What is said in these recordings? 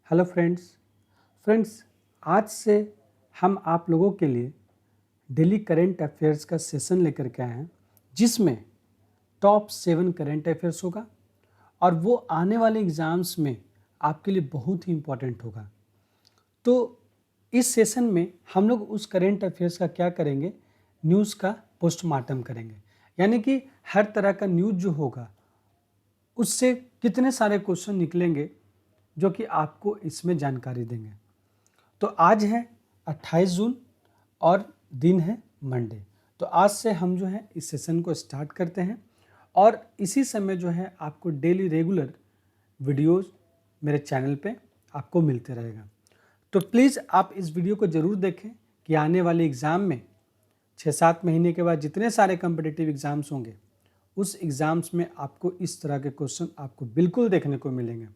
Hello friends आज से हम आप लोगों के लिए डेली करेंट अफेयर्स का सेशन लेकर के आए हैं जिसमें टॉप 7 करेंट अफेयर्स होगा और वो आने वाले एग्ज़ाम्स में आपके लिए बहुत ही इम्पोर्टेंट होगा। तो इस सेशन में हम लोग उस करेंट अफेयर्स का क्या करेंगे, न्यूज़ का पोस्टमार्टम करेंगे। यानी कि हर तरह का न्यूज़ जो होगा उससे कितने सारे क्वेश्चन निकलेंगे जो कि आपको इसमें जानकारी देंगे। तो आज है 28 जून और दिन है मंडे। तो आज से हम जो है इस सेशन को स्टार्ट करते हैं और इसी समय जो है आपको डेली रेगुलर वीडियोस मेरे चैनल पे आपको मिलते रहेगा। तो प्लीज़ आप इस वीडियो को ज़रूर देखें कि आने वाले एग्ज़ाम में 6-7 महीने के बाद जितने सारे कम्पिटिटिव एग्ज़ाम्स होंगे उस एग्ज़ाम्स में आपको इस तरह के क्वेश्चन आपको बिल्कुल देखने को मिलेंगे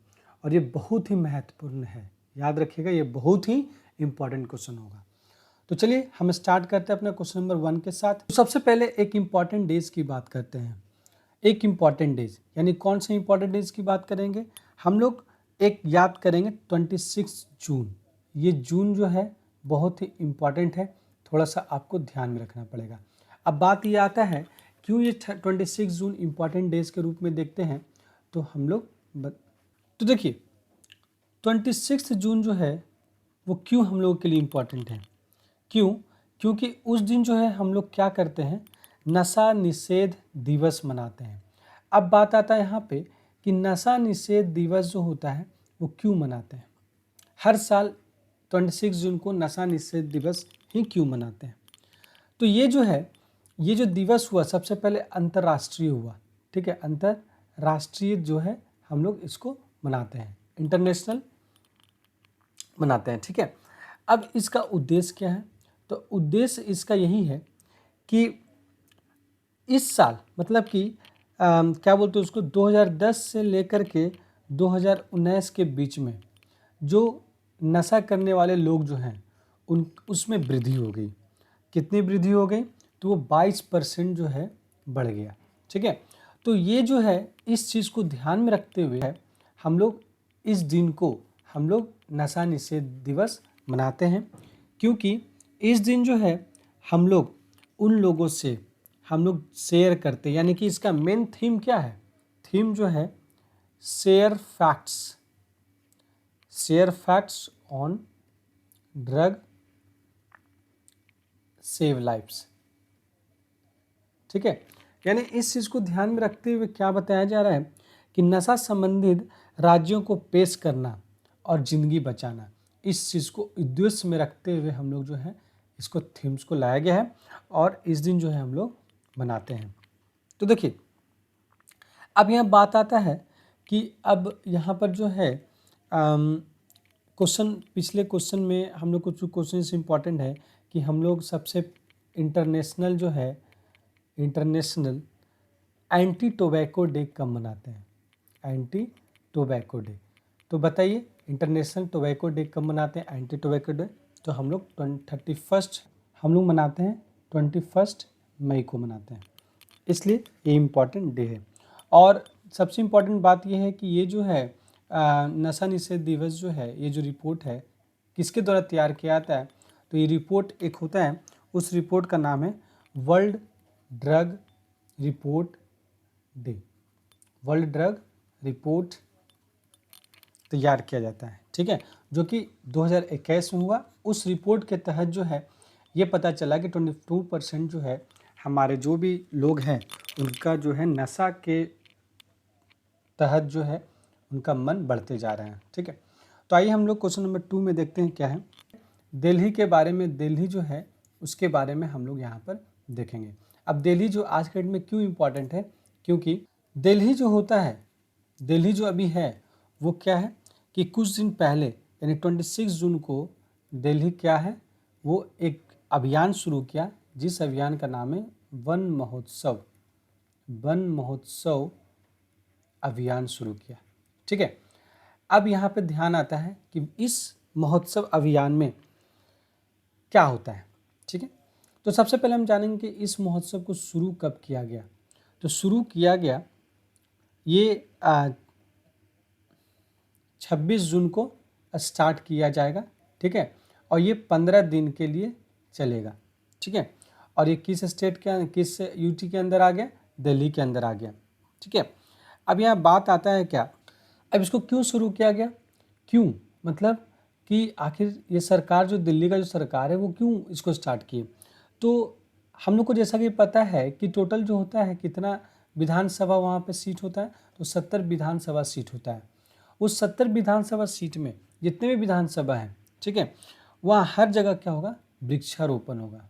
और ये बहुत ही महत्वपूर्ण है। याद रखिएगा, ये बहुत ही इंपॉर्टेंट क्वेश्चन होगा। तो चलिए हम स्टार्ट करते हैं अपना क्वेश्चन नंबर 1 के साथ। तो सबसे पहले एक इम्पॉर्टेंट डेज की बात करते हैं। एक इम्पॉर्टेंट डेज यानी कौन से इम्पॉर्टेंट डेज की बात करेंगे हम लोग, एक याद करेंगे 26 जून। ये जून जो है बहुत ही इम्पॉर्टेंट है, थोड़ा सा आपको ध्यान में रखना पड़ेगा। अब बात ये आता है क्यों ये 26 जून इम्पॉर्टेंट डेज के रूप में देखते हैं। तो हम लोग तो देखिए 26 जून जो है वो क्यों हम लोगों के लिए इम्पॉर्टेंट है। क्यों? क्योंकि उस दिन जो है हम लोग क्या करते हैं, नशा निषेध दिवस मनाते हैं। अब बात आता है यहाँ पे कि नशा निषेध दिवस जो होता है वो क्यों मनाते हैं। हर साल 26 जून को नशा निषेध दिवस ही क्यों मनाते हैं। तो ये जो है, ये जो दिवस हुआ सबसे पहले अंतर्राष्ट्रीय हुआ, ठीक है। अंतर्राष्ट्रीय जो है हम लोग इसको मनाते हैं, इंटरनेशनल मनाते हैं, ठीक है। अब इसका उद्देश्य क्या है, तो उद्देश्य इसका यही है कि इस साल मतलब कि क्या बोलते हैं उसको, 2010 से लेकर के 2019 के बीच में जो नशा करने वाले लोग जो हैं उसमें वृद्धि हो गई। कितनी वृद्धि हो गई, तो वो 22% जो है बढ़ गया, ठीक है। तो ये जो है इस चीज़ को ध्यान में रखते हुए हम लोग इस दिन को हम लोग नशा निषेध दिवस मनाते हैं, क्योंकि इस दिन जो है हम लोग उन लोगों से हम लोग शेयर करते, यानी कि इसका मेन थीम क्या है, थीम जो है share facts on drug save lifes, ठीक है। यानी इस चीज़ को ध्यान में रखते हुए क्या बताया जा रहा है कि नशा संबंधित राज्यों को पेश करना और ज़िंदगी बचाना, इस चीज़ को उद्देश्य में रखते हुए हम लोग जो है इसको थीम्स को लाया गया है और इस दिन जो है हम लोग मनाते हैं। तो देखिए अब यहाँ बात आता है कि अब यहाँ पर जो है क्वेश्चन, पिछले क्वेश्चन में हम लोग कुछ क्वेश्चन इंपॉर्टेंट है कि हम लोग सबसे इंटरनेशनल जो है इंटरनेशनल एंटी टोबैको डे कब मनाते हैं, एंटी टोबैको डे। तो बताइए इंटरनेशनल टोबैको डे कब मनाते हैं, एंटी टोबैको डे। तो हम लोग 31 हम लोग मनाते हैं, 21 मई को मनाते हैं, इसलिए ये इम्पॉर्टेंट डे है। और सबसे इम्पॉर्टेंट बात ये है कि ये जो है नशा निषेध दिवस जो है, ये जो रिपोर्ट है किसके द्वारा तैयार किया जाता है, तो ये रिपोर्ट एक होता है, उस रिपोर्ट का नाम है world drug report day. World drug report तैयार किया जाता है, ठीक है, जो कि 2021 में हुआ। उस रिपोर्ट के तहत जो है ये पता चला कि 22% जो है हमारे जो भी लोग हैं उनका जो है नशा के तहत जो है उनका मन बढ़ते जा रहे हैं, ठीक है। तो आइए हम लोग क्वेश्चन नंबर 2 में देखते हैं क्या है। दिल्ली के बारे में, दिल्ली जो है उसके बारे में हम लोग यहाँ पर देखेंगे। अब दिल्ली जो आज के डेट में क्यों इम्पॉर्टेंट है, क्योंकि दिल्ली जो होता है, दिल्ली जो अभी है वो क्या है कि कुछ दिन पहले यानी 26 जून को दिल्ली क्या है, वो एक अभियान शुरू किया जिस अभियान का नाम है वन महोत्सव अभियान शुरू किया, ठीक है। अब यहाँ पे ध्यान आता है कि इस महोत्सव अभियान में क्या होता है, ठीक है। तो सबसे पहले हम जानेंगे कि इस महोत्सव को शुरू कब किया गया। तो शुरू किया गया ये 26 जून को स्टार्ट किया जाएगा, ठीक है। और ये 15 दिन के लिए चलेगा, ठीक है। और ये किस स्टेट के, किस यूटी के अंदर आ गया, दिल्ली के अंदर आ गया, ठीक है। अब यहाँ बात आता है क्या, अब इसको क्यों शुरू किया गया, क्यों मतलब कि आखिर ये सरकार जो दिल्ली का जो सरकार है वो क्यों इसको स्टार्ट की। तो हम लोग को जैसा कि पता है कि टोटल जो होता है कितना विधानसभा वहाँ पे सीट होता है, तो 70 विधानसभा सीट होता है। उस 70 विधानसभा सीट में जितने भी विधानसभा हैं, ठीक है, वहाँ हर जगह क्या होगा, वृक्षारोपण होगा।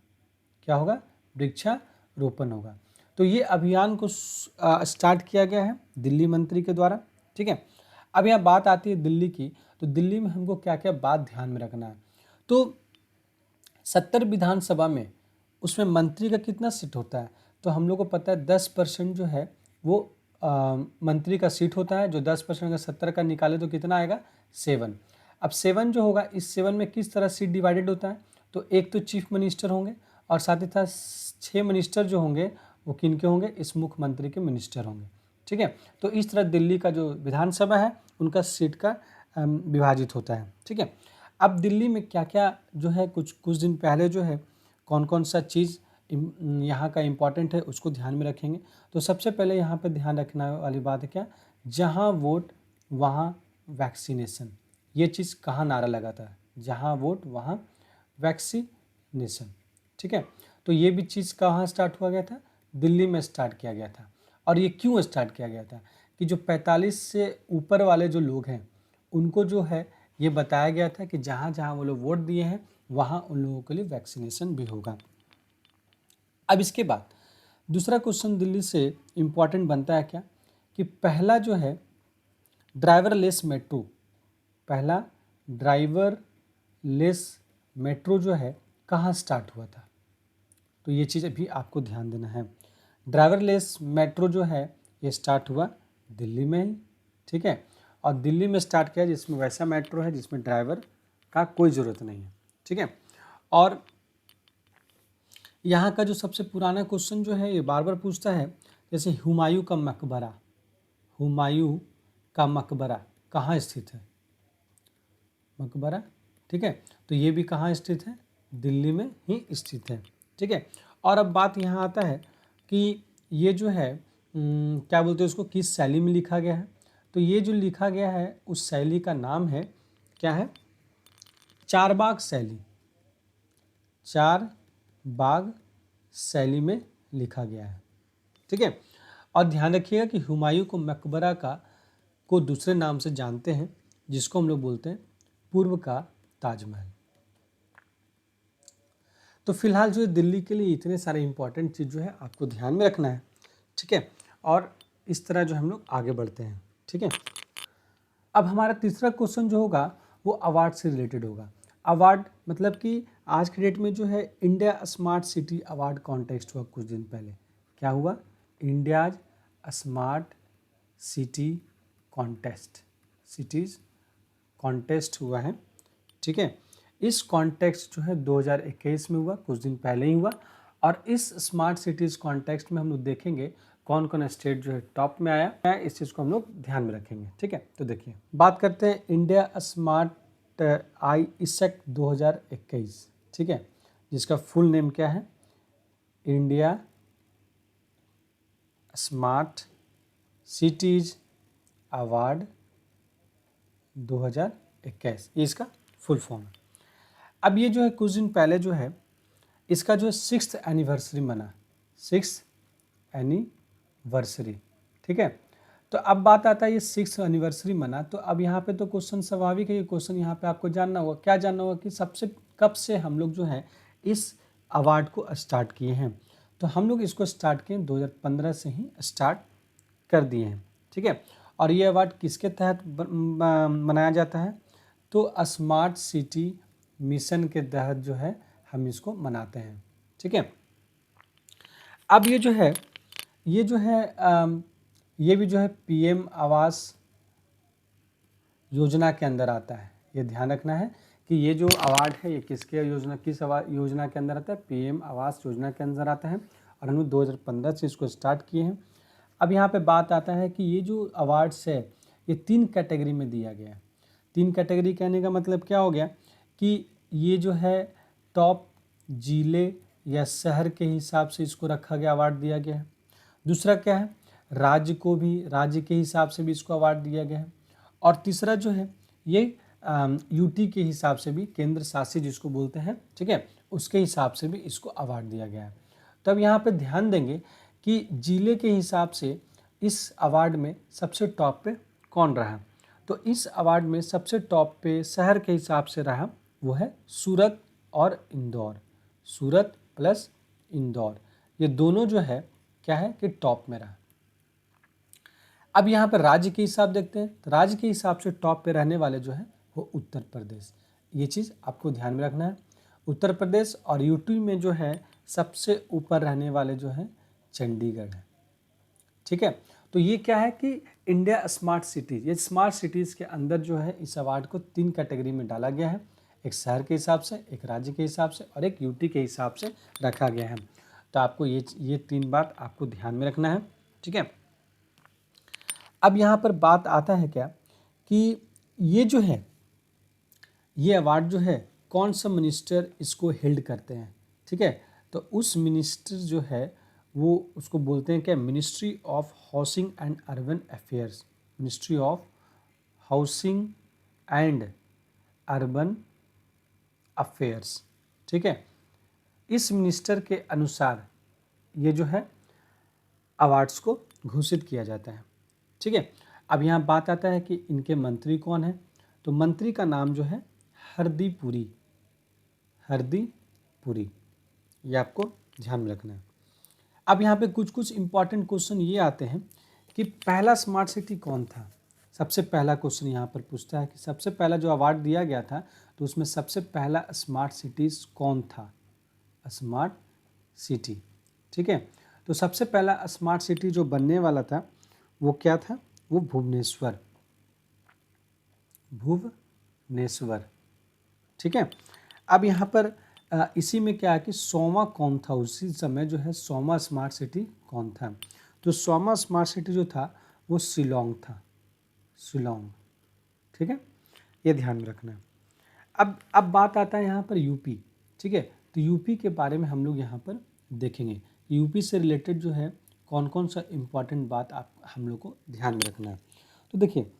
क्या होगा, वृक्षारोपण होगा। तो ये अभियान को स्टार्ट किया गया है दिल्ली मंत्री के द्वारा, ठीक है। अब यहाँ बात आती है दिल्ली की, तो दिल्ली में हमको क्या क्या बात ध्यान में रखना है। तो 70 विधानसभा में उसमें मंत्री का कितना सीट होता है, तो हम लोग को पता है 10% जो है वो मंत्री का सीट होता है। जो 10% अगर 70 का निकाले तो कितना आएगा, 7। अब 7 जो होगा, इस 7 में किस तरह सीट डिवाइडेड होता है, तो एक तो चीफ मिनिस्टर होंगे और साथ ही साथ 6 मिनिस्टर जो होंगे वो किन के होंगे, इस मुख्यमंत्री के मिनिस्टर होंगे, ठीक है। तो इस तरह दिल्ली का जो विधानसभा है उनका सीट का विभाजित होता है, ठीक है। अब दिल्ली में क्या क्या जो है, कुछ दिन पहले जो है कौन कौन सा चीज़ यहाँ का इम्पॉर्टेंट है उसको ध्यान में रखेंगे। तो सबसे पहले यहाँ पे ध्यान रखने वाली बात है क्या, जहाँ वोट वहाँ वैक्सीनेशन। ये चीज़ कहाँ नारा लगाता है, जहाँ वोट वहाँ वैक्सीनेशन, ठीक है। तो ये भी चीज़ कहाँ स्टार्ट हुआ गया था, दिल्ली में स्टार्ट किया गया था। और ये क्यों स्टार्ट किया गया था कि जो 45 से ऊपर वाले जो लोग हैं उनको जो है ये बताया गया था कि जहाँ जहाँ वो लोग वोट दिए हैं वहाँ उन लोगों के लिए वैक्सीनेशन भी होगा। अब इसके बाद दूसरा क्वेश्चन दिल्ली से इम्पॉर्टेंट बनता है क्या, कि पहला जो है ड्राइवरलेस मेट्रो, पहला ड्राइवरलेस मेट्रो जो है कहाँ स्टार्ट हुआ था, तो ये चीज़ अभी आपको ध्यान देना है। ड्राइवरलेस मेट्रो जो है ये स्टार्ट हुआ दिल्ली में ही, ठीक है। और दिल्ली में स्टार्ट किया जिसमें वैसा मेट्रो है जिसमें ड्राइवर का कोई ज़रूरत नहीं है, ठीक है। और यहाँ का जो सबसे पुराना क्वेश्चन जो है ये बार बार पूछता है, जैसे हुमायूं का मकबरा, हुमायूं का मकबरा कहाँ स्थित है, मकबरा, ठीक है। तो ये भी कहाँ स्थित है, दिल्ली में ही स्थित है, ठीक है। और अब बात यहाँ आता है कि ये जो है क्या बोलते हैं उसको, किस शैली में लिखा गया है, तो ये जो लिखा गया है उस शैली का नाम है क्या है, चारबाग शैली, चारबाग शैली में लिखा गया है, ठीक है। और ध्यान रखिएगा कि हुमायूं को मकबरा को दूसरे नाम से जानते हैं जिसको हम लोग बोलते हैं पूर्व का ताजमहल। तो फिलहाल जो दिल्ली के लिए इतने सारे इंपॉर्टेंट चीज़ जो है आपको ध्यान में रखना है, ठीक है। और इस तरह जो हम लोग आगे बढ़ते हैं, ठीक है। अब हमारा तीसरा क्वेश्चन जो होगा वो अवार्ड से रिलेटेड होगा। अवार्ड मतलब कि आज के डेट में जो है India smart city award contest हुआ कुछ दिन पहले। क्या हुआ, India's smart city contest, cities contest हुआ है, ठीक है। इस कॉन्टेस्ट जो है 2021 में हुआ, कुछ दिन पहले ही हुआ। और इस स्मार्ट सिटीज़ कॉन्टेस्ट में हम लोग देखेंगे कौन कौन स्टेट जो है टॉप में आया है, इस चीज़ को हम लोग ध्यान में रखेंगे, ठीक है। तो देखिए बात करते हैं इंडिया स्मार्ट आई इसेक 2021, ठीक है, जिसका फुल नेम क्या है, इंडिया स्मार्ट सिटीज़ अवार्ड 2021, ये इसका फुल फॉर्म है। अब ये जो है कुछ दिन पहले जो है इसका जो है 6th एनिवर्सरी मना, 6th एनिवर्सरी, ठीक है। तो अब बात आता है ये 6th एनिवर्सरी मना, तो अब यहाँ पे तो क्वेश्चन स्वाभाविक है, ये क्वेश्चन यहाँ पे आपको जानना होगा, क्या जानना होगा कि सबसे कब से हम लोग जो है इस अवार्ड को स्टार्ट किए हैं। तो हम लोग इसको स्टार्ट किए 2015 से ही स्टार्ट कर दिए हैं, ठीक है। और ये अवार्ड किसके तहत मनाया जाता है, तो स्मार्ट सिटी मिशन के तहत जो है हम इसको मनाते हैं, ठीक है। अब ये जो है ये भी जो है पीएम आवास योजना के अंदर आता है। ये ध्यान रखना है कि ये जो अवार्ड है ये किसके योजना, किस योजना के अंदर आता है, पीएम आवास योजना के अंदर आता है। और हमने 2015 से इसको स्टार्ट किए हैं। अब यहाँ पे बात आता है कि ये जो अवार्ड्स है ये 3 कैटेगरी में दिया गया है। 3 कैटेगरी कहने का मतलब क्या हो गया कि ये जो है टॉप जिले या शहर के हिसाब से इसको रखा गया, अवार्ड दिया गया है। दूसरा क्या है, राज्य को भी, राज्य के हिसाब से भी इसको अवार्ड दिया गया है। और तीसरा जो है ये यूटी के हिसाब से भी, केंद्र शासित जिसको बोलते हैं, ठीक है, उसके हिसाब से भी इसको अवार्ड दिया गया है। तब यहाँ पे ध्यान देंगे कि जिले के हिसाब से इस अवार्ड में सबसे टॉप पे कौन रहा। तो इस अवार्ड में सबसे टॉप पे शहर के हिसाब से रहा वो है सूरत और इंदौर। सूरत प्लस इंदौर, ये दोनों जो है क्या है कि टॉप में रहा। अब यहाँ पर राज्य के हिसाब देखते हैं, तो राज्य के हिसाब से टॉप पे रहने वाले जो है वो उत्तर प्रदेश। ये चीज़ आपको ध्यान में रखना है, उत्तर प्रदेश। और यूटी में जो है सबसे ऊपर रहने वाले जो है चंडीगढ़ है, ठीक है। तो ये क्या है कि इंडिया स्मार्ट सिटीज़, ये स्मार्ट सिटीज़ के अंदर जो है इस अवार्ड को 3 कैटेगरी में डाला गया है, एक शहर के हिसाब से, एक राज्य के हिसाब से और एक यूटी के हिसाब से रखा गया है। तो आपको ये 3 बात आपको ध्यान में रखना है, ठीक है। अब यहाँ पर बात आता है क्या कि ये जो है ये अवार्ड जो है कौन सा मिनिस्टर इसको हेल्ड करते हैं, ठीक है। तो उस मिनिस्टर जो है वो उसको बोलते हैं क्या, ministry of housing and urban affairs. Ministry of housing and urban affairs, ठीक है। इस मिनिस्टर के अनुसार ये जो है अवार्ड्स को घोषित किया जाता है, ठीक है। अब यहाँ बात आता है कि इनके मंत्री कौन है। तो मंत्री का नाम जो है हरदीप पुरी, हरदीप पुरी, ये आपको ध्यान में रखना है। अब यहाँ पे कुछ कुछ इंपॉर्टेंट क्वेश्चन ये आते हैं कि पहला स्मार्ट सिटी कौन था। सबसे पहला क्वेश्चन यहाँ पर पूछता है कि सबसे पहला जो अवार्ड दिया गया था तो उसमें सबसे पहला स्मार्ट सिटीज़ कौन था, स्मार्ट सिटी, ठीक है। तो सबसे पहला स्मार्ट सिटी जो बनने वाला था वो क्या था, वो भुवनेश्वर, भुवनेश्वर, ठीक है। अब यहाँ पर इसी में क्या है कि 100वां कौन था, उसी समय जो है 100वां स्मार्ट सिटी कौन था। तो 100वां स्मार्ट सिटी जो था वो शिलोंग था, शिलोंग, ठीक है, ये ध्यान में रखना है। अब बात आता है यहाँ पर यूपी, ठीक है। तो यूपी के बारे में हम लोग यहाँ पर देखेंगे, यूपी से रिलेटेड जो है कौन कौन सा इम्पॉर्टेंट बात आप हम लोग को ध्यान में रखना है। तो देखिए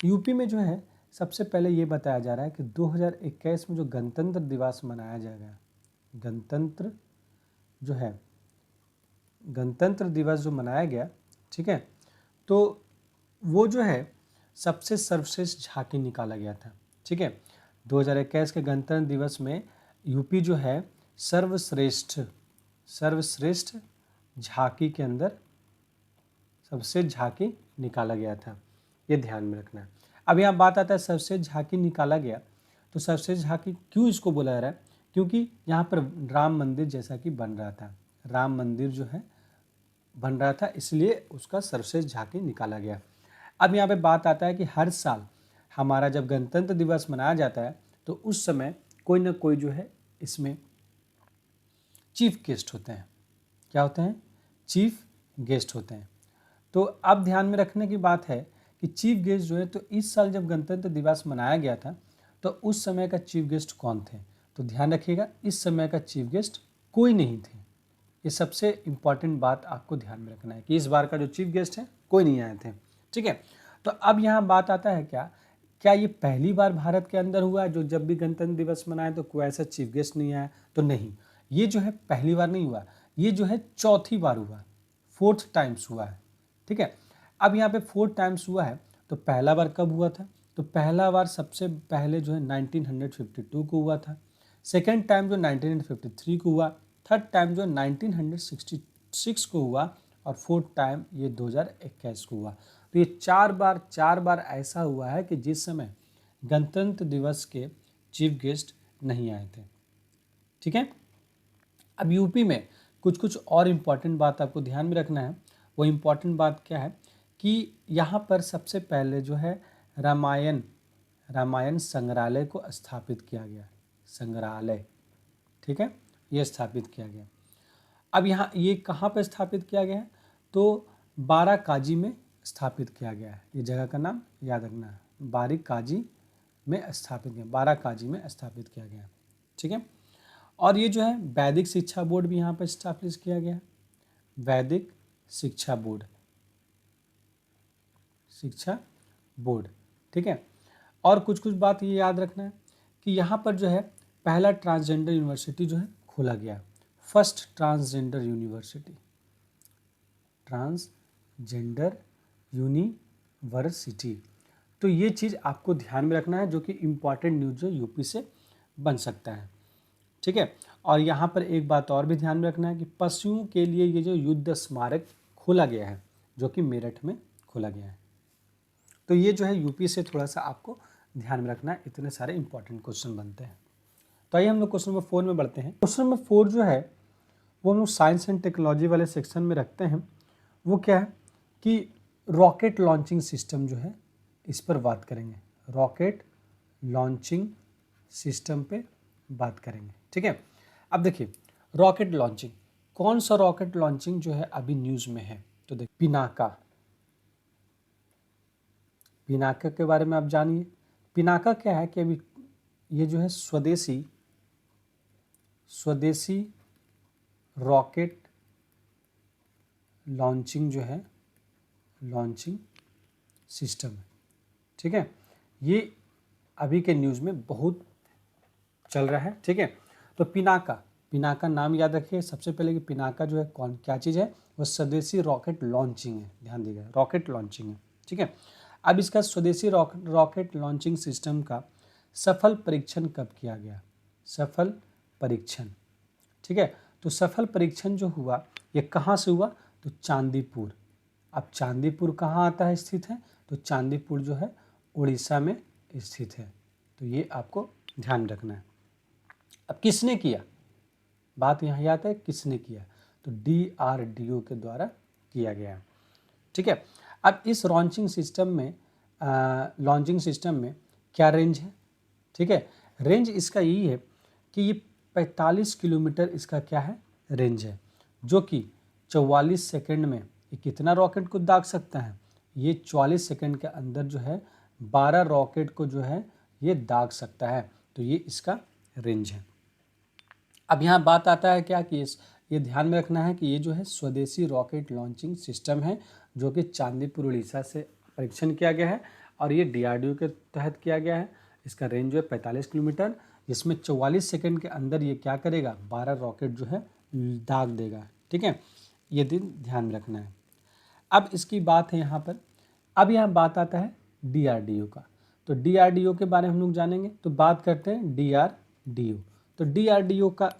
यूपी में जो है सबसे पहले ये बताया जा रहा है कि 2021 में जो गणतंत्र दिवस मनाया जाएगा, गणतंत्र जो है, गणतंत्र दिवस जो मनाया गया, ठीक है, तो वो जो है सबसे सर्वश्रेष्ठ झांकी निकाला गया था, ठीक है। 2021 के गणतंत्र दिवस में यूपी जो है सर्वश्रेष्ठ झांकी के अंदर सबसे झांकी निकाला गया था, ये ध्यान में रखना है। अब यहाँ बात आता है सबसे झांकी निकाला गया, तो सबसे झांकी क्यों इसको बोला जा रहा है, क्योंकि यहाँ पर राम मंदिर जैसा कि बन रहा था, राम मंदिर जो है बन रहा था, इसलिए उसका सर्वश्रेष्ठ झांकी निकाला गया। अब यहाँ पे बात आता है कि हर साल हमारा जब गणतंत्र दिवस मनाया जाता है तो उस समय कोई ना कोई जो है इसमें चीफ गेस्ट होते हैं। क्या होते हैं, चीफ गेस्ट होते हैं। तो अब ध्यान में रखने की बात है कि चीफ गेस्ट जो है, तो इस साल जब गणतंत्र दिवस मनाया गया था तो उस समय का चीफ गेस्ट कौन थे। तो ध्यान रखिएगा इस समय का चीफ गेस्ट कोई नहीं थे। ये सबसे इम्पॉर्टेंट बात आपको ध्यान में रखना है कि इस बार का जो चीफ गेस्ट है कोई नहीं आए थे, ठीक है। तो अब यहाँ बात आता है क्या ये पहली बार भारत के अंदर हुआ है जो जब भी गणतंत्र दिवस मनाए तो कोई ऐसा चीफ गेस्ट नहीं आया। तो नहीं, ये जो है पहली बार नहीं हुआ, ये जो है चौथी बार हुआ, 4th टाइम्स हुआ है, ठीक है। अब यहाँ पे 4 टाइम्स हुआ है, तो पहला बार कब हुआ था, तो पहला बार सबसे पहले जो है 1952 को हुआ था, सेकेंड टाइम जो 1953 को हुआ, थर्ड टाइम जो 1966 को हुआ और 4th टाइम ये 2021 को हुआ। तो ये चार बार ऐसा हुआ है कि जिस समय गणतंत्र दिवस के चीफ गेस्ट नहीं आए थे, ठीक है। अब यूपी में कुछ और इम्पॉर्टेंट बात आपको ध्यान में रखना है। वो इम्पॉर्टेंट बात क्या है कि यहाँ पर सबसे पहले जो है रामायण संग्रहालय को स्थापित किया गया, संग्रहालय, ठीक है, ये स्थापित किया गया। अब यहाँ ये कहाँ पर स्थापित किया गया है, तो बाराकाजी में स्थापित किया गया है। ये जगह का नाम याद रखना है, बाराकाजी में स्थापित किया, बाराकाजी में स्थापित किया गया। ठीक है, और ये जो है वैदिक शिक्षा बोर्ड भी यहाँ पर स्टैब्लिश किया गया, वैदिक शिक्षा बोर्ड, शिक्षा बोर्ड। ठीक है, और कुछ कुछ बात ये याद रखना है कि यहाँ पर जो है पहला ट्रांसजेंडर यूनिवर्सिटी जो है खोला गया, first transgender university, transgender university. तो ये चीज़ आपको ध्यान में रखना है, जो कि इम्पॉर्टेंट न्यूज़ जो यूपी से बन सकता है। ठीक है, और यहाँ पर एक बात और भी ध्यान में रखना है कि पशुओं के लिए ये जो युद्ध स्मारक खोला गया है, जो कि मेरठ में खोला गया है। तो ये जो है यूपी से थोड़ा सा आपको ध्यान में रखना है, इतने सारे इंपॉर्टेंट क्वेश्चन बनते हैं। तो आइए हम लोग क्वेश्चन नंबर 4 में बढ़ते हैं। क्वेश्चन नंबर 4 जो है वो हम लोग साइंस एंड टेक्नोलॉजी वाले सेक्शन में रखते हैं। वो क्या है कि रॉकेट लॉन्चिंग सिस्टम जो है इस पर बात करेंगे, रॉकेट लॉन्चिंग सिस्टम पे बात करेंगे। ठीक है, अब देखिए रॉकेट लॉन्चिंग, कौन सा रॉकेट लॉन्चिंग जो है अभी न्यूज़ में है, तो देखिए पिनाका, पिनाका के बारे में आप जानिए। पिनाका क्या है कि अभी ये जो है स्वदेशी रॉकेट लॉन्चिंग जो है लॉन्चिंग सिस्टम है। ठीक है, ये अभी के न्यूज़ में बहुत चल रहा है। ठीक है, तो पिनाका नाम याद रखिए सबसे पहले कि पिनाका जो है कौन क्या चीज़ है, वो स्वदेशी रॉकेट लॉन्चिंग है, ध्यान दीजिएगा रॉकेट लॉन्चिंग है। ठीक है, अब इसका स्वदेशी रॉकेट लॉन्चिंग सिस्टम का सफल परीक्षण कब किया गया, सफल परीक्षण। ठीक है, तो सफल परीक्षण जो हुआ ये कहाँ से हुआ, तो चांदीपुर। अब चांदीपुर कहाँ आता है, स्थित है, तो चांदीपुर जो है उड़ीसा में स्थित है। तो ये आपको ध्यान रखना है। अब किसने किया, बात यहाँ आता है किसने किया, तो DRDO के द्वारा किया गया। ठीक है, अब इस लॉन्चिंग सिस्टम में क्या रेंज है। ठीक है, रेंज इसका यही है कि ये 45 किलोमीटर इसका क्या है, रेंज है, जो कि 44 सेकंड में ये कितना रॉकेट को दाग सकता है, ये 44 सेकंड के अंदर जो है 12 रॉकेट को जो है ये दाग सकता है। तो ये इसका रेंज है। अब यहाँ बात आता है क्या कि ये ध्यान में रखना है कि ये जो है स्वदेशी रॉकेट लॉन्चिंग सिस्टम है, जो कि चांदीपुर उड़ीसा से परीक्षण किया गया है और ये DRDO के तहत किया गया है। इसका रेंज जो है 45 किलोमीटर, जिसमें 44 सेकंड के अंदर ये क्या करेगा, 12 रॉकेट जो है दाग देगा। ठीक है, ये दिन ध्यान में रखना है। अब इसकी बात है यहाँ पर, अब यहाँ बात आता है DRDO का। तो DRDO के बारे में हम लोग जानेंगे, तो बात करते हैं DRDO। तो DRDO का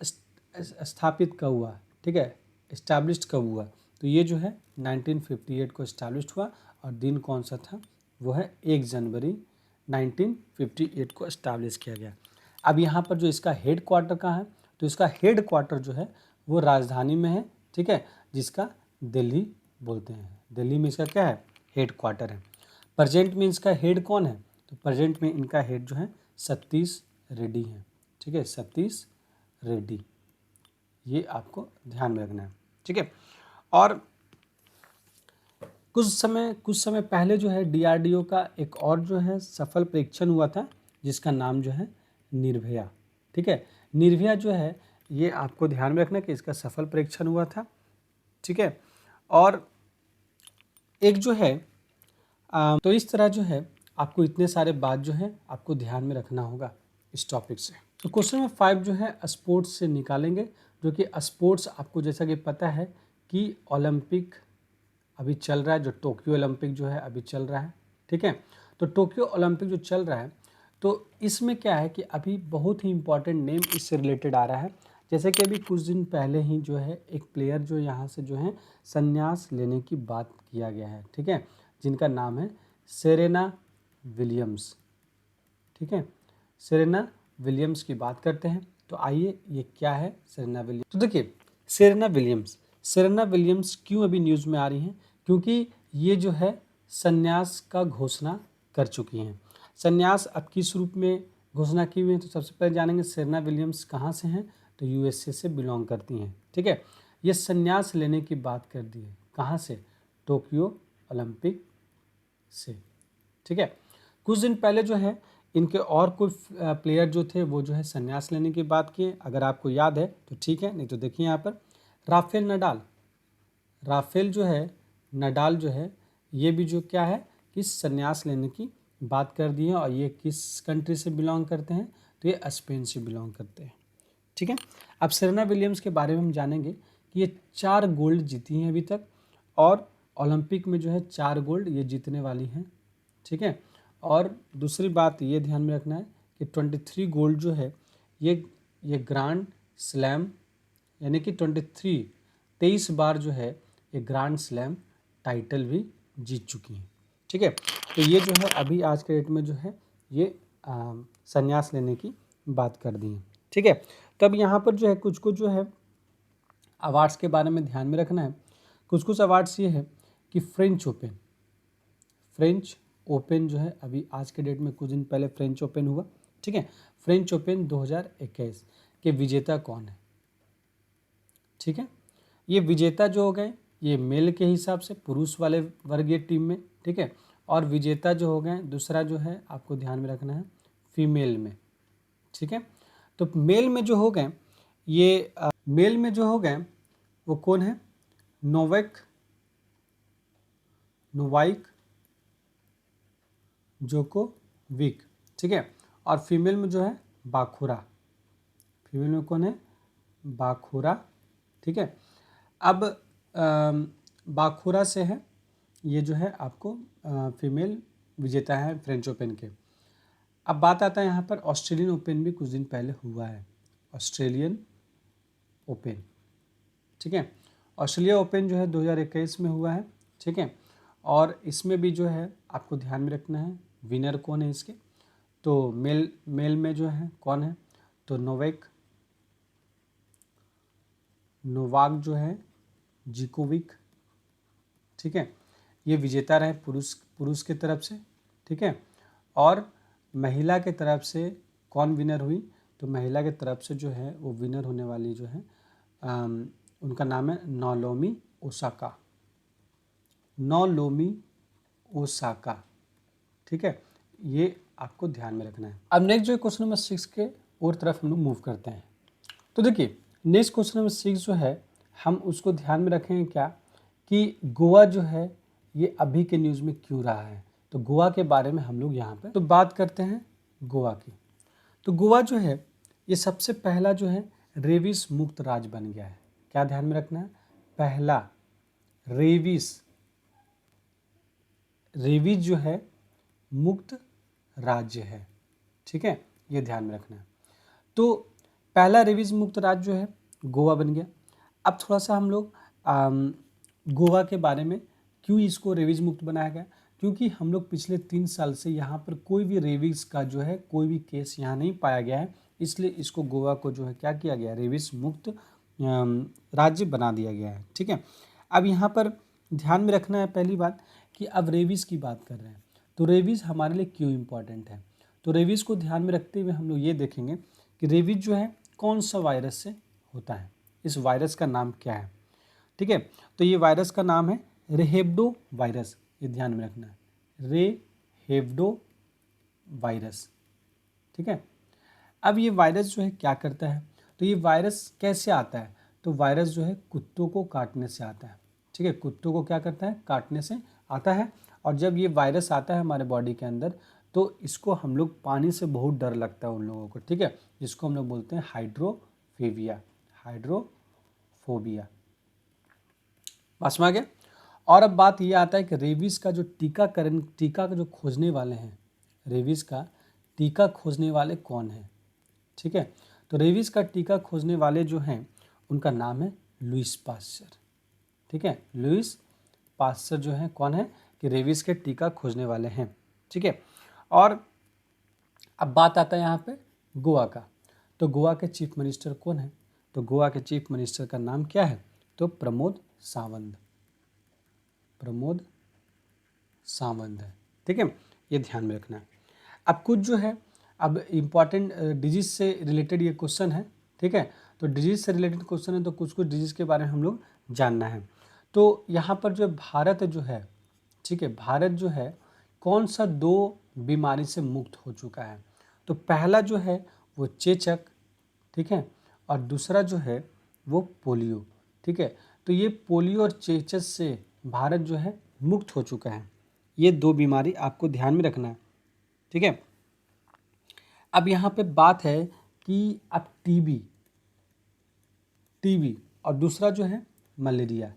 स्थापित कब हुआ, ठीक है, इस्टेब्लिश्ड कब हुआ, तो ये जो है 1958 को इस्टेब्लिश्ड हुआ और दिन कौन सा था, वो है 1 जनवरी 1958 को इस्टेब्लिश किया गया। अब यहाँ पर जो इसका हेड क्वार्टर कहाँ है, तो इसका हेड क्वार्टर जो है वो राजधानी में है। ठीक है, जिसका दिल्ली बोलते हैं, दिल्ली में इसका क्या है, हेड क्वार्टर है। प्रेजेंट में इसका हेड कौन है, तो प्रेजेंट में इनका हेड जो है सतीश रेड्डी है। ठीक है, सतीश रेड्डी, ये आपको ध्यान में रखना है। ठीक है, और कुछ समय पहले जो है DRDO का एक और जो है सफल परीक्षण हुआ था, जिसका नाम जो है निर्भया। ठीक है, निर्भया जो है ये आपको ध्यान में रखना कि इसका सफल परीक्षण हुआ था। ठीक है, और एक जो है तो इस तरह जो है आपको इतने सारे बात जो है आपको ध्यान में रखना होगा इस टॉपिक से। तो क्वेश्चन नंबर 5 जो है स्पोर्ट्स से निकालेंगे, जो कि स्पोर्ट्स आपको जैसा कि पता है कि ओलंपिक अभी चल रहा है, जो टोक्यो ओलंपिक जो है अभी चल रहा है। ठीक है, तो टोक्यो ओलंपिक जो चल रहा है, तो इसमें क्या है कि अभी बहुत ही इंपॉर्टेंट नेम इससे रिलेटेड आ रहा है। जैसे कि अभी कुछ दिन पहले ही जो है एक प्लेयर जो यहाँ से जो है संन्यास लेने की बात किया गया है। ठीक है, जिनका नाम है सेरेना विलियम्स। ठीक है, सेरेना विलियम्स की बात करते हैं। तो आइए ये क्या है सेरेना विलियम्स। तो देखिए सेरेना विलियम्स क्यों अभी न्यूज़ में आ रही हैं, क्योंकि ये जो है संन्यास का घोषणा कर चुकी हैं। संन्यास अब किस रूप में घोषणा की हुई है, तो सबसे पहले जानेंगे सेरेना विलियम्स कहाँ से हैं, तो USA से बिलोंग करती हैं। ठीक है, ये संन्यास लेने की बात कर दी है, कहाँ से, टोक्यो ओलंपिक से। ठीक है, कुछ दिन पहले जो है इनके और कोई प्लेयर जो थे वो जो है संन्यास लेने की बात किए, अगर आपको याद है तो ठीक है, नहीं तो देखिए यहाँ पर राफेल नडाल, राफेल जो है नडाल जो है ये भी जो क्या है कि संन्यास लेने की बात कर दी है, और ये किस कंट्री से बिलोंग करते हैं, तो ये स्पेन से बिलोंग करते हैं। ठीक है, अब सेरेना विलियम्स के बारे में हम जानेंगे कि ये 4 गोल्ड जीती हैं अभी तक, और ओलंपिक में जो है 4 गोल्ड ये जीतने वाली हैं। ठीक है, और दूसरी बात ये ध्यान में रखना है कि 23 गोल्ड जो है ये ग्रैंड स्लैम, यानी कि 23 बार जो है ये ग्रैंड स्लैम टाइटल भी जीत चुकी हैं। ठीक है, तो ये जो है अभी आज के डेट में जो है ये संन्यास लेने की बात कर दी है। ठीक है, तब यहाँ पर जो है कुछ कुछ जो है अवार्ड्स के बारे में ध्यान में रखना है। कुछ कुछ अवार्ड्स ये है कि फ्रेंच ओपन जो है अभी आज के डेट में कुछ दिन पहले फ्रेंच ओपन हुआ। ठीक है, फ्रेंच ओपन 2021 के विजेता कौन है? ठीक है, ये विजेता जो हो गए ये मेल के हिसाब से पुरुष वाले वर्गीय टीम में। ठीक है, और विजेता जो हो गए दूसरा जो है आपको ध्यान में रखना है फीमेल में। ठीक है, तो मेल में जो हो गए ये मेल में जो हो गए वो कौन है? Novak Djokovic. ठीक है, और फीमेल में जो है बाखुरा, फीमेल में कौन है? बाखुरा। ठीक है, अब बाखुरा से है ये जो है आपको फीमेल विजेता है फ्रेंच ओपन के। अब बात आता है यहाँ पर ऑस्ट्रेलियन ओपन भी कुछ दिन पहले हुआ है, ऑस्ट्रेलियन ओपन। ठीक है, ऑस्ट्रेलिया ओपन जो है 2021 में हुआ है। ठीक है, और इसमें भी जो है आपको ध्यान में रखना है विनर कौन है इसके। तो मेल में जो है कौन है? तो नोवाक जो है जोकोविक। ठीक है, ये विजेता रहे पुरुष के तरफ से। ठीक है, और महिला के तरफ से कौन विनर हुई? तो महिला के तरफ से जो है वो विनर होने वाली जो है उनका नाम है नाओमी ओसाका। ठीक है, ये आपको ध्यान में रखना है। अब नेक्स्ट जो है क्वेश्चन नंबर 6 के और तरफ हम लोग मूव करते हैं। तो देखिए नेक्स्ट क्वेश्चन नंबर 6 जो है हम उसको ध्यान में रखेंगे क्या कि गोवा जो है ये अभी के न्यूज़ में क्यों रहा है। तो गोवा के बारे में हम लोग यहाँ पे तो बात करते हैं गोवा की। तो गोवा जो है ये सबसे पहला जो है रेबीज मुक्त राज्य बन गया है। क्या ध्यान में रखना है? पहला रेबीज जो है मुक्त राज्य है। ठीक है, ये ध्यान में रखना है। तो पहला रेबीज मुक्त राज्य जो है गोवा बन गया। अब थोड़ा सा हम लोग गोवा के बारे में क्यों इसको रेबीज मुक्त बनाया गया, क्योंकि हम लोग पिछले 3 साल से यहाँ पर कोई भी रेबीज का जो है कोई भी केस यहाँ नहीं पाया गया है, इसलिए इसको गोवा को जो है क्या किया गया? रेबीज मुक्त राज्य बना दिया गया है। ठीक है, अब यहाँ पर ध्यान में रखना है पहली बात कि अब रेबीज की बात कर रहे हैं तो रेबीज हमारे लिए क्यों इम्पॉर्टेंट है। तो रेबीज को ध्यान में रखते हुए हम लोग ये देखेंगे कि रेबीज जो है कौन सा वायरस से होता है, इस वायरस का नाम क्या है। ठीक है, तो ये वायरस का नाम है रेहेब्डो वायरस, ये ध्यान में रखना है रेहेब्डो वायरस। ठीक है, अब ये वायरस जो है क्या करता है, तो ये वायरस कैसे आता है? तो वायरस जो है कुत्तों को काटने से आता है। ठीक है, कुत्तों को क्या करता है? काटने से आता है। और जब ये वायरस आता है हमारे बॉडी के अंदर तो इसको हम लोग पानी से बहुत डर लगता है उन लोगों को। ठीक है, जिसको हम लोग बोलते हैं हाइड्रोफोबिया। पास में आ गया। और अब बात ये आता है कि रेबीज़ का जो टीका का जो खोजने वाले हैं, रेबीज़ का टीका खोजने वाले कौन हैं? ठीक है, तो रेबीज़ का टीका खोजने वाले जो हैं उनका नाम है लुईस पास्चर। ठीक है, लुईस पास्चर जो है कौन है कि रेबीज़ के टीका खोजने वाले हैं। ठीक है, और अब बात आता है यहाँ पे गोवा का। तो गोवा के चीफ मिनिस्टर कौन है? तो गोवा के चीफ मिनिस्टर का नाम क्या है? तो प्रमोद सावंत है। ठीक है, ये ध्यान में रखना है। अब कुछ जो है अब इम्पॉर्टेंट डिजीज से रिलेटेड ये क्वेश्चन है। ठीक है, तो डिजीज से रिलेटेड क्वेश्चन है तो कुछ कुछ डिजीज के बारे में हम लोग जानना है। तो यहाँ पर जो भारत जो है, ठीक है, भारत जो है कौन सा 2 बीमारी से मुक्त हो चुका है? तो पहला जो है वो चेचक, ठीक है, और दूसरा जो है वो पोलियो, ठीक है। तो ये पोलियो और चेचक से भारत जो है मुक्त हो चुका है। ये 2 बीमारी आपको ध्यान में रखना है, ठीक है। अब यहाँ पे बात है कि अब टीबी और दूसरा जो है मलेरिया,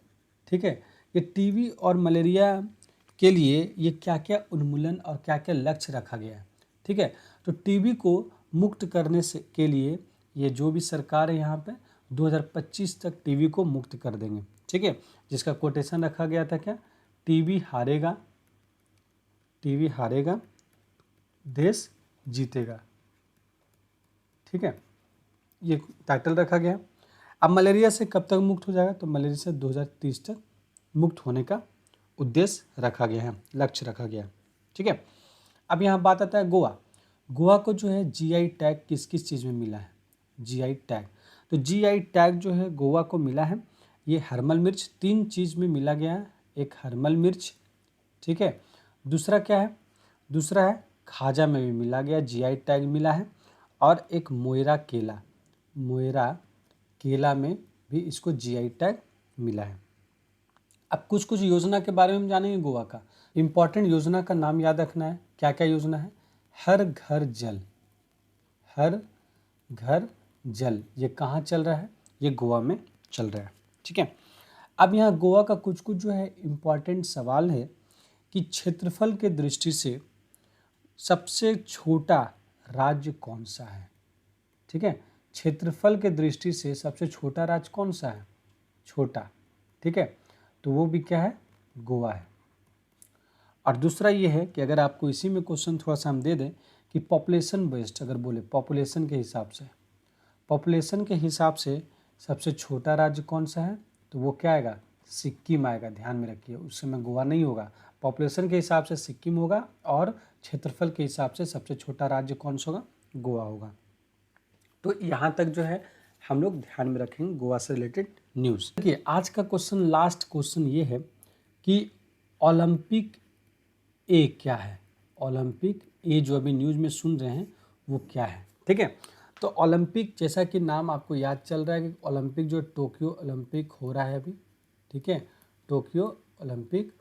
ठीक है। ये टीबी और मलेरिया के लिए ये क्या क्या उन्मूलन और क्या क्या लक्ष्य रखा गया है, ठीक है। तो टीबी को मुक्त करने से के लिए ये जो भी सरकार है यहाँ पे 2025 तक टीबी को मुक्त कर देंगे, ठीक है। जिसका कोटेशन रखा गया था क्या? टीबी हारेगा देश जीतेगा, ठीक है। ये टाइटल रखा गया। अब मलेरिया से कब तक मुक्त हो जाएगा? तो मलेरिया से 2030 तक मुक्त होने का उद्देश्य रखा गया है, लक्ष्य रखा गया है, ठीक है। अब यहाँ बात आता है गोवा को जो है जीआई टैग किस किस चीज़ में मिला है? जीआई टैग, तो जीआई टैग जो है गोवा को मिला है, ये हरमल मिर्च 3 चीज़ में मिला गया है। एक हरमल मिर्च, ठीक है, दूसरा क्या है? दूसरा है खाजा में भी मिला गया, जीआई टैग मिला है, और एक मोयरा केला में भी इसको जीआई टैग मिला है। अब कुछ कुछ योजना के बारे में हम जानेंगे गोवा का। इम्पॉर्टेंट योजना का नाम याद रखना है। क्या क्या योजना है? हर घर जल, ये कहाँ चल रहा है? ये गोवा में चल रहा है, ठीक है। अब यहाँ गोवा का कुछ कुछ जो है इम्पॉर्टेंट सवाल है कि क्षेत्रफल के दृष्टि से सबसे छोटा राज्य कौन सा है, ठीक है। क्षेत्रफल के दृष्टि से सबसे छोटा राज्य कौन सा है? छोटा, ठीक है, तो वो भी क्या है? गोवा है। और दूसरा ये है कि अगर आपको इसी में क्वेश्चन थोड़ा सा हम दे दें कि पॉपुलेशन बेस्ड अगर बोले, पॉपुलेशन के हिसाब से सबसे छोटा राज्य कौन सा है? तो वो क्या आएगा? सिक्किम आएगा। ध्यान में रखिए, उस समय गोवा नहीं होगा। पॉपुलेशन के हिसाब से सिक्किम होगा और क्षेत्रफल के हिसाब से सबसे छोटा राज्य कौन सा होगा? गोवा होगा। तो यहाँ तक जो है हम लोग ध्यान में रखेंगे गोवा से रिलेटेड न्यूज़। देखिए आज का क्वेश्चन, लास्ट क्वेश्चन ये है कि ओलंपिक ए क्या है? ओलंपिक ए जो अभी न्यूज़ में सुन रहे हैं वो क्या है, ठीक है। तो ओलंपिक, जैसा कि नाम आपको याद चल रहा है कि ओलंपिक जो टोक्यो ओलंपिक हो रहा है अभी, ठीक है, टोक्यो ओलंपिक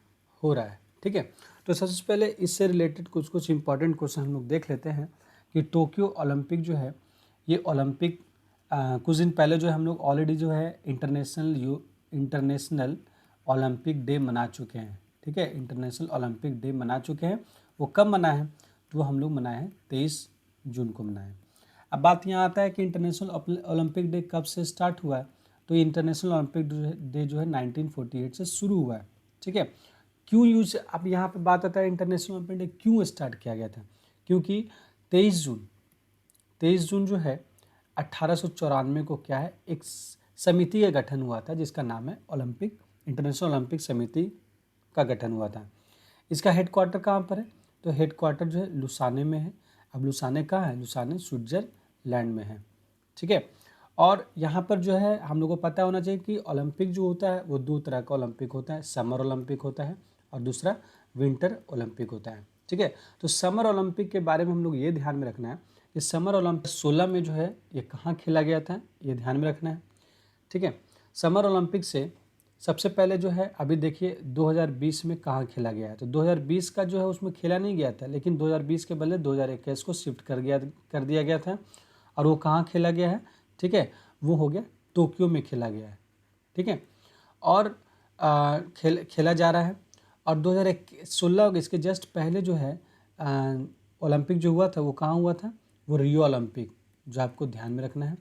हो रहा है, ठीक है। तो सबसे पहले इससे रिलेटेड कुछ कुछ इंपॉर्टेंट क्वेश्चन हम लोग देख लेते हैं कि टोक्यो ओलंपिक जो है ये ओलंपिक कुछ दिन पहले जो है हम लोग ऑलरेडी जो है इंटरनेशनल ओलंपिक डे मना चुके हैं, ठीक है। इंटरनेशनल ओलंपिक डे मना चुके हैं। वो कब मना है? तो वो हम लोग मनाए हैं 23 जून को मनाए हैं। अब बात यहाँ आता है कि इंटरनेशनल ओलंपिक डे कब से स्टार्ट हुआ है? तो ये इंटरनेशनल ओलंपिक डे जो है 1948 से शुरू हुआ है, ठीक है। क्यों यूज, अब यहाँ पे बात आता है इंटरनेशनल ओलंपिक डे क्यों स्टार्ट किया गया था? क्योंकि 23 जून जो है 1894 को क्या है, एक समिति का गठन हुआ था जिसका नाम है इंटरनेशनल ओलंपिक समिति का गठन हुआ था। इसका हेडक्वार्टर कहाँ पर है? तो हेडक्वार्टर जो है लुसाने में है। अब लुसाने कहाँ है? लुसाने स्विट्जरलैंड में है, ठीक है। और यहाँ पर जो है हम लोगों को पता होना चाहिए कि ओलंपिक जो होता है वो 2 तरह का ओलंपिक होता है। समर ओलंपिक होता है और दूसरा विंटर ओलंपिक होता है, ठीक है। तो समर ओलंपिक के बारे में हम लोग ये ध्यान में रखना है कि समर ओलंपिक 16 में जो है ये कहाँ खेला गया था, ये ध्यान में रखना है, ठीक है। समर ओलंपिक से सबसे पहले जो है अभी देखिए 2020 में कहाँ खेला गया है? तो 2020 का जो है उसमें खेला नहीं गया था, लेकिन 2020 के बदले 2021 को शिफ्ट कर दिया गया था। और वो कहाँ खेला गया है, ठीक है, वो हो गया टोक्यो में खेला गया है, ठीक है। और खेला जा रहा है। और 2016 इसके जस्ट पहले जो है ओलंपिक जो हुआ था वो कहाँ हुआ था? वो रियो ओलंपिक, जो आपको ध्यान में रखना है।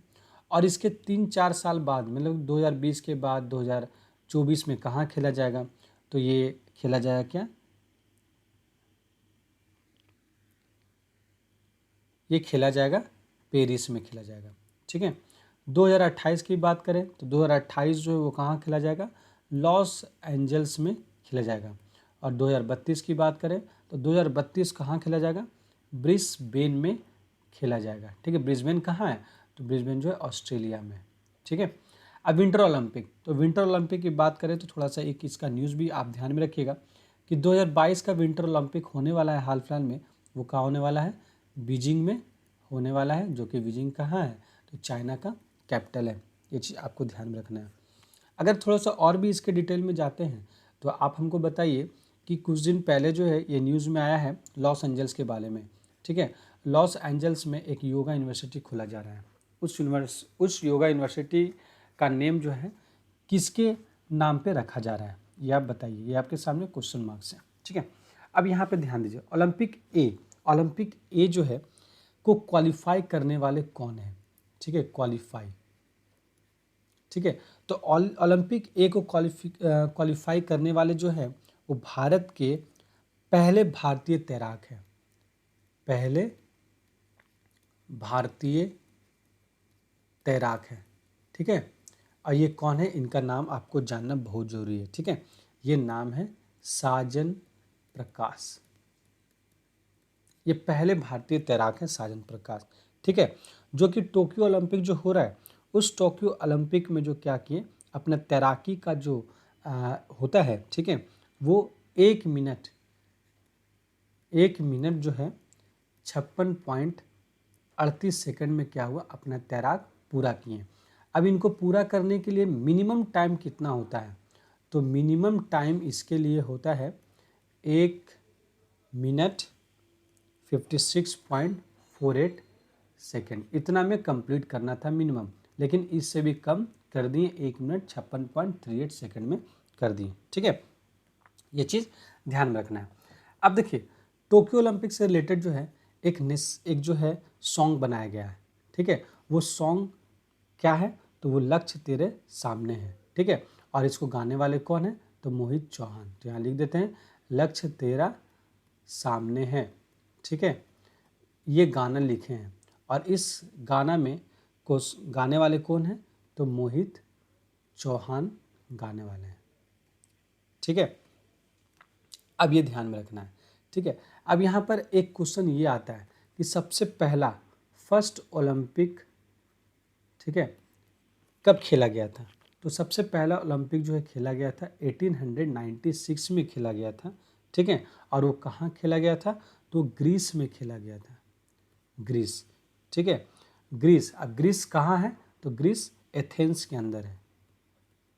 और इसके 3-4 साल बाद, मतलब 2020 के बाद 2024 में कहाँ खेला जाएगा? तो ये खेला जाएगा क्या? ये खेला जाएगा पेरिस में खेला जाएगा, ठीक है। 2028 की बात करें तो 2028 जो है वो कहाँ खेला जाएगा? लॉस एंजल्स में खेला जाएगा। और 2032 की बात करें तो 2032 कहाँ खेला जाएगा? ब्रिस्बेन में खेला जाएगा, ठीक है। ब्रिस्बेन कहाँ है? तो ब्रिस्बेन जो है ऑस्ट्रेलिया में, ठीक है। अब विंटर ओलंपिक, तो विंटर ओलंपिक की बात करें तो थोड़ा सा एक इसका न्यूज़ भी आप ध्यान में रखिएगा कि 2022 का विंटर ओलंपिक होने वाला है हाल फिलहाल में, वो कहाँ होने वाला है, बीजिंग में होने वाला है, जो कि बीजिंग कहाँ है, तो चाइना का कैपिटल है। ये चीज़ आपको ध्यान में रखना है। अगर थोड़ा सा और भी इसके डिटेल में जाते हैं तो आप हमको बताइए कि कुछ दिन पहले जो है ये न्यूज़ में आया है लॉस एंजल्स के बारे में, ठीक है। लॉस एंजल्स में एक योगा यूनिवर्सिटी खोला जा रहा है। उस योगा यूनिवर्सिटी का नेम जो है किसके नाम पे रखा जा रहा है, ये आप बताइए। ये आपके सामने क्वेश्चन मार्क्स हैं, ठीक है। अब यहाँ पे ध्यान दीजिए, ओलंपिक ए जो है को क्वालिफाई करने वाले कौन है, ठीक है, क्वालिफाई, ठीक है। तो ओलंपिक ए को क्वालिफाई करने वाले जो है वो भारत के पहले भारतीय तैराक हैं, पहले भारतीय तैराक हैं, ठीक है। और ये कौन है, इनका नाम आपको जानना बहुत जरूरी है, ठीक है। ये नाम है साजन प्रकाश। ये पहले भारतीय तैराक हैं साजन प्रकाश, ठीक है। जो कि टोक्यो ओलंपिक जो हो रहा है, उस टोक्यो ओलंपिक में जो क्या किए, अपना तैराकी का जो होता है, ठीक है, वो 1 मिनट जो है 56.38 सेकंड में क्या हुआ, अपना तैराक पूरा किए। अब इनको पूरा करने के लिए मिनिमम टाइम कितना होता है, तो मिनिमम टाइम इसके लिए होता है 1 मिनट 56.48 सेकेंड। इतना में कंप्लीट करना था मिनिमम, लेकिन इससे भी कम कर दिए, 1 मिनट 56.38 सेकेंड में कर दिए, ठीक है। ये चीज़ ध्यान में रखना है। अब देखिए, टोक्यो ओलंपिक से रिलेटेड जो है एक जो है सॉन्ग बनाया गया है, ठीक है। वो सॉन्ग क्या है, तो वो लक्ष्य तेरे सामने है, ठीक है। और इसको गाने वाले कौन है, तो मोहित चौहान। तो यहाँ लिख देते हैं लक्ष्य तेरा सामने है, ठीक है। ये गाना लिखे हैं और इस गाना में गाने वाले कौन हैं, तो मोहित चौहान गाने वाले हैं, ठीक है। अब ये ध्यान में रखना है, ठीक है। अब यहाँ पर एक क्वेश्चन ये आता है कि सबसे पहला फर्स्ट ओलंपिक, ठीक है, कब खेला गया था, तो सबसे पहला ओलंपिक जो है खेला गया था 1896 में खेला गया था, ठीक है। और वो कहाँ खेला गया था, तो ग्रीस में खेला गया था, ग्रीस, ठीक है, ग्रीस। अब ग्रीस कहाँ है, तो ग्रीस एथेंस के अंदर है,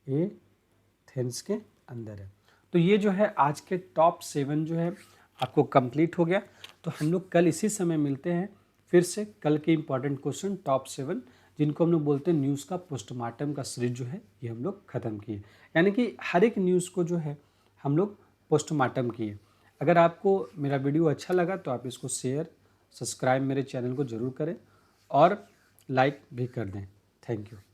एथेंस के अंदर है। तो ये जो है आज के टॉप 7 जो है आपको कंप्लीट हो गया। तो हम लोग कल इसी समय मिलते हैं फिर से, कल के इंपॉर्टेंट क्वेश्चन टॉप 7 जिनको हम लोग बोलते हैं न्यूज़ का पोस्टमार्टम का सीरीज जो है ये हम लोग ख़त्म किए। यानी कि हर एक न्यूज़ को जो है हम लोग पोस्टमार्टम किए। अगर आपको मेरा वीडियो अच्छा लगा तो आप इसको शेयर सब्सक्राइब मेरे चैनल को ज़रूर करें और लाइक भी कर दें। Thank you.